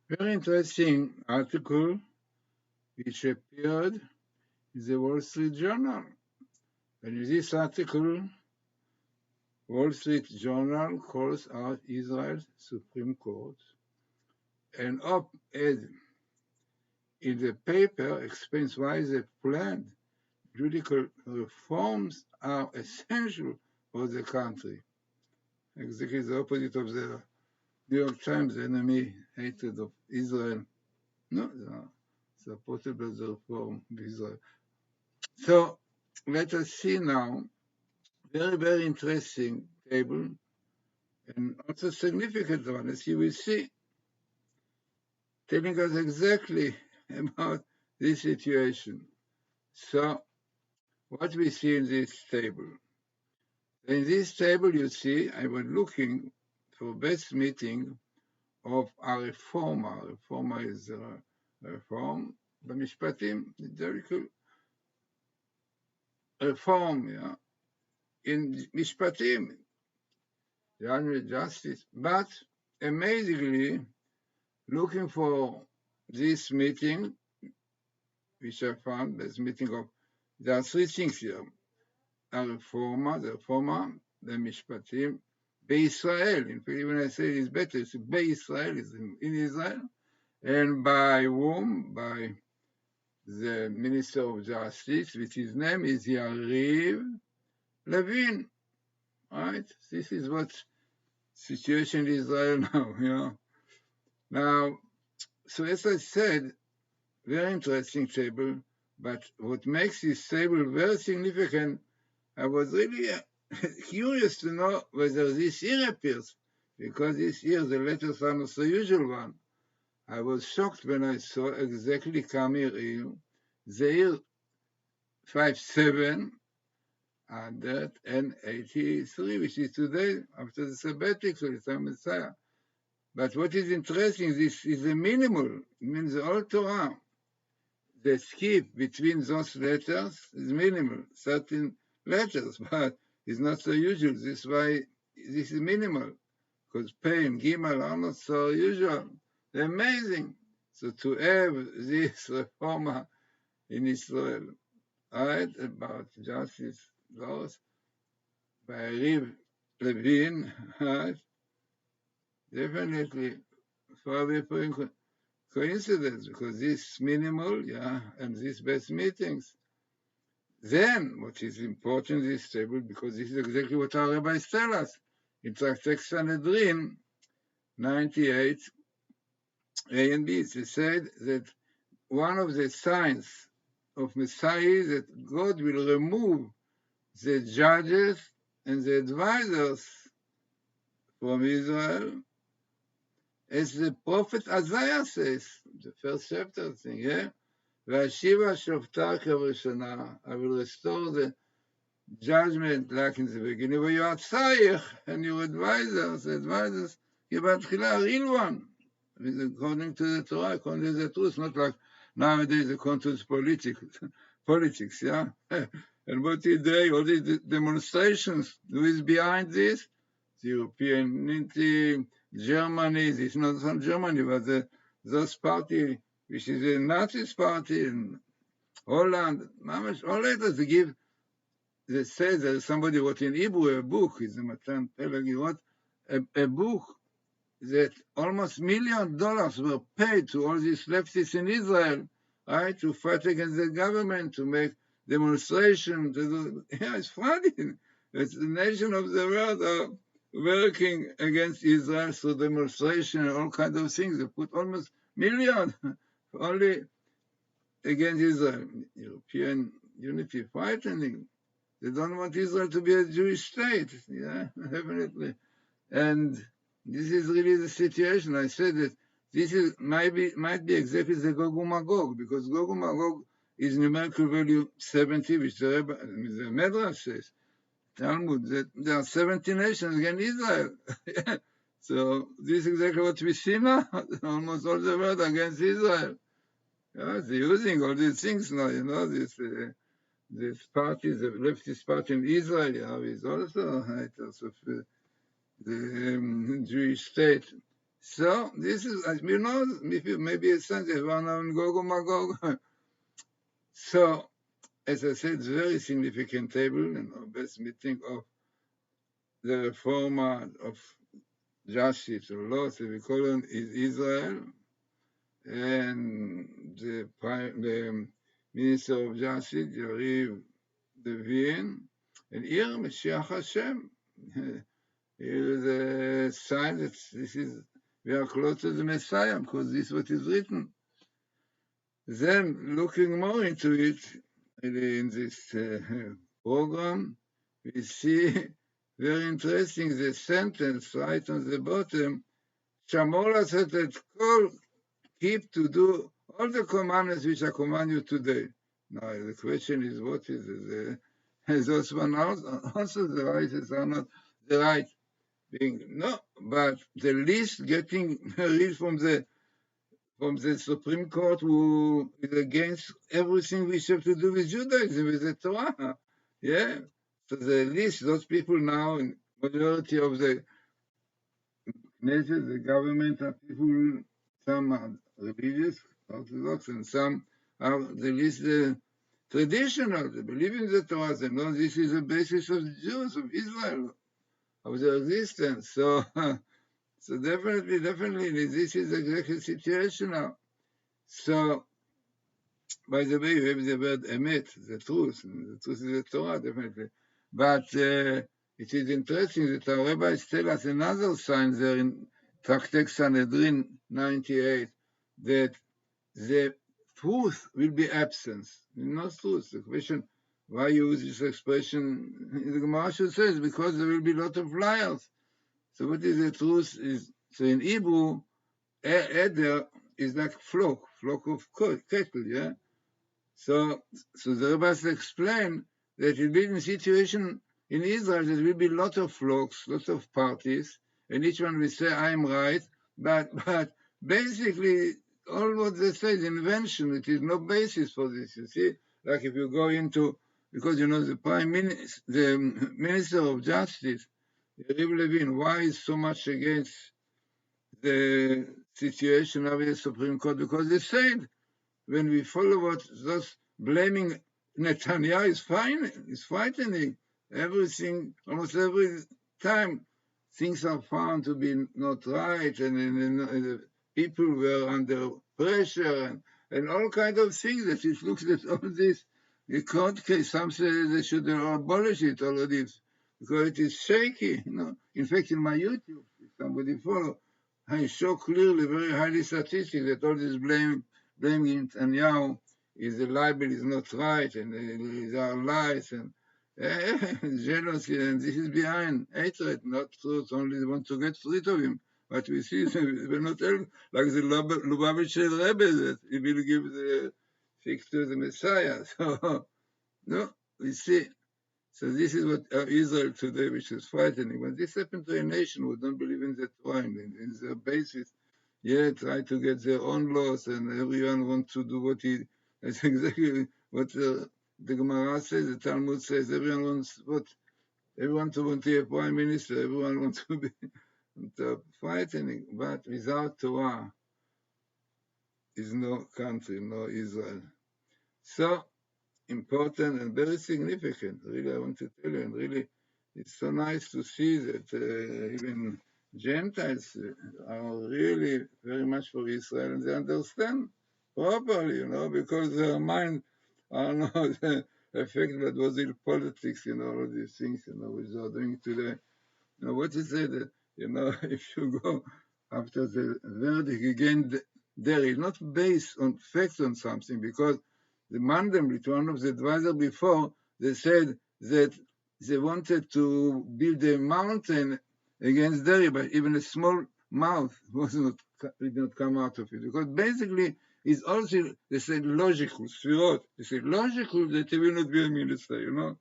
Very interesting article which appeared in the Wall Street Journal. And in this article, Wall Street Journal calls out Israel's Supreme Court. An op-ed in the paper explains why the planned judicial reforms are essential for the country. Exactly the opposite of the New York Times enemy hatred of Israel. No, supported by the reform of Israel. So let us see now, very, very interesting table and also significant one, as you will see, telling us exactly about this situation. So what we see in this table. In this table, you see, I was looking for best meeting of הרפורמה. הרפורמה is a reform במשפטים, judicial reform, yeah, in משפטים, general justice. But amazingly, looking for this meeting, which I found, this meeting of, there are three things here. הרפורמה, the reforma, במשפטים, בישראל, in fact, even I say it's better, it's בישראל, it's in Israel, and by whom? By the Minister of Justice, which his name is Yariv Levin, right? This is what situation in Israel now, you know. Now, so as I said, very interesting table, but what makes this table very significant, I was really curious to know whether this year appears, because this year the letters are not the usual one. I was shocked when I saw exactly Kamir Il, the year 5783, which is today, after the sabbatical, so it's a Messiah. But what is interesting, this is a minimal, it means the whole Torah. The skip between those letters is minimal, certain letters, but it's not so usual. This is why this is minimal, because Pei and Gimel are not so usual. They're amazing. So to have this reforma in Israel, right, about justice laws by Riv Levin, right, definitely far from coincidence, because this minimal, yeah, and these best meetings. Then, what is important in this table, because this is exactly what our rabbis tell us, in Tractate Sanhedrin 98, A and B, they said that one of the signs of Messiah is that God will remove the judges and the advisors from Israel, as the prophet Isaiah says, the first chapter thing, yeah? V'ashiva shofta k'rishona, I will restore the judgment like in the beginning, v'yotzayich, and your advisors, k'batchila, a real one, according to the Torah, according to the truth, not like nowadays according to politics, yeah? And what today, all these demonstrations, who is behind this? The European Unity, Germany, it's not from Germany, but those party, which is a Nazi party in Holland, all letters they give, they say that somebody wrote in Hebrew a book, it's a Matan Peleg, he wrote a book that almost $1 million were paid to all these leftists in Israel, right, to fight against the government, to make demonstration. Yeah, it's funny. It's the nation of the world are working against Israel through demonstration and all kinds of things. They put almost million only against Israel. European unity frightening. They don't want Israel to be a Jewish state. Yeah, definitely. And this is really the situation. I said that this is might be exactly the Gog Magog, because Gog Magog is numerical value 70, which the Medrash says, Talmud, that there are 70 nations against Israel. So this is exactly what we see now. Almost all the world against Israel. Yeah, they're using all these things now, you know, this party, the leftist party in Israel, you know, is also haters of the Jewish state. So this is, as you know, maybe a sense of one on Gog and Magog. So, as I said, it's a very significant table, best meeting of the reformer of justice or law, so we call it, is Israel, and the Minister of Justice, Yariv Levin, and here Mashiach Hashem. Here is a sign that this is, we are close to the Messiah, because this is what is written. Then, looking more into it, in this program, we see very interesting the sentence right on the bottom. Shamor said that keep to do all the commandments which I command you today. Now the question is, what is it? Those one also the rights are not the right being, no, but the least getting read from the Supreme Court, who is against everything we have to do with Judaism, with the Torah. Yeah. So the least, those people now, in majority of the nations, the government are people, some are religious, Orthodox, and some are the least traditional. They believe in the Torah. They know this is the basis of the Jews, of Israel, of their existence. So, so definitely, this is exactly the situation now. So, by the way, you have the word emet, the truth. The truth is the Torah, definitely. But it is interesting that our rabbis tell us another sign there in Tractate Sanhedrin 98, that the truth will be absence. Not truth. The question, why use this expression? The Gemara says, because there will be a lot of liars. So what is the truth? So in Hebrew, Eder is like flock of cattle, yeah? So the rabbis explain that it will be in a situation in Israel there will be a lot of flocks, lots of parties, and each one will say, I am right, but basically all what they say is invention. It is no basis for this. You see, like if you go into, because you know the Minister of Justice, Yariv Levin, why is so much against the situation of the Supreme Court? Because they said, when we follow what those blaming Netanyahu is frightening. Everything, almost every time, things are found to be not right, and people were under pressure, and all kind of things. That it looks at all this, the court case. Some say they should abolish it already because it is shaky. In fact, in my YouTube, if somebody follow, I show clearly, very highly statistic that all this blaming Netanyahu is the libel is not right, and there are lies and jealousy, and this is behind hatred, not truth. Only they want to get rid of him. But we see we're not like the Lubavitcher Rebbe that he will give the fix to the Messiah. So no, we see. So this is what Israel today, which is frightening. When this happened to a nation who don't believe in the Torah, in their basis, try to get their own laws, and everyone wants to do what he. That's exactly what the Gemara says. The Talmud says everyone wants to want to be a prime minister. Everyone wants to be frightening. But without Torah, is no country, no Israel. So important and very significant. Really, I want to tell you, and really, it's so nice to see that even Gentiles are really very much for Israel, and they understand properly, because their mind are not affected by those politics, all these things, which they are doing today. What is it that, if you go after the verdict again, there is not based on facts on something, because the Mandelblit, one of the advisors before, they said that they wanted to build a mountain against Derry, but even a small mouth did not come out of it. Because basically, it's also, they said, logical, svirot. They said, logical that he will not be a minister,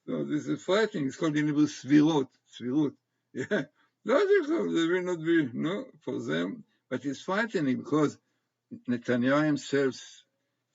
So this is frightening. It's called in Hebrew svirot. Yeah. Logical, they will not be, for them. But it's frightening because Netanyahu himself,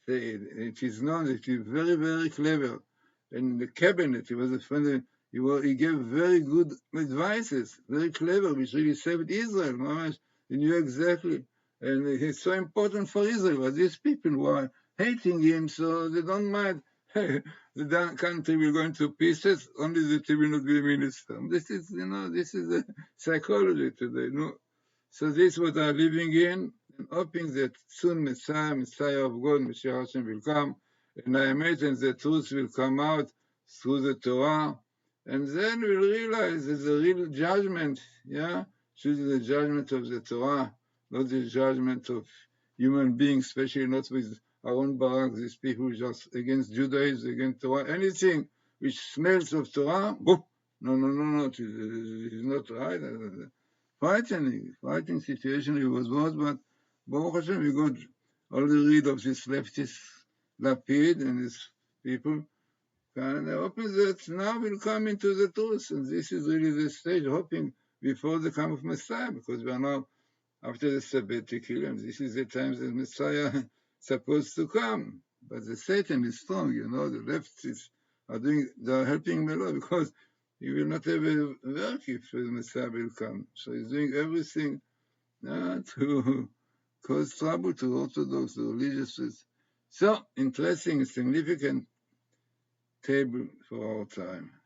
it is known that he is very, very clever. And in the cabinet, he was a friend. He gave very good advices, very clever, which really saved Israel. He knew exactly. And it's so important for Israel. These people were hating him, so they don't mind. The country will go into pieces, only that he will not be a minister. This is, this is the psychology today. So this is what I'm living in, and hoping that soon Messiah of God, Messiah Hashem will come, and I imagine the truth will come out through the Torah, and then we'll realize there's a real judgment, yeah? Should be the judgment of the Torah, not the judgment of human beings, especially not with our own Barak, these people just against Judaism, against Torah, anything which smells of Torah, no, it is not right. Frightening situation it was, but Baruch Hashem, we got all rid of this leftist Lapid and his people. And I hope that now we'll come into the truth, and this is really the stage, hoping before the come of Messiah, because we are now after the sabbatical, and this is the time that Messiah is supposed to come. But the Satan is strong, the leftists they're helping him a lot, because he will not have a work if the Messiah will come. So he's doing everything to cause trouble to Orthodox, to religious. So, interesting, significant table for our time.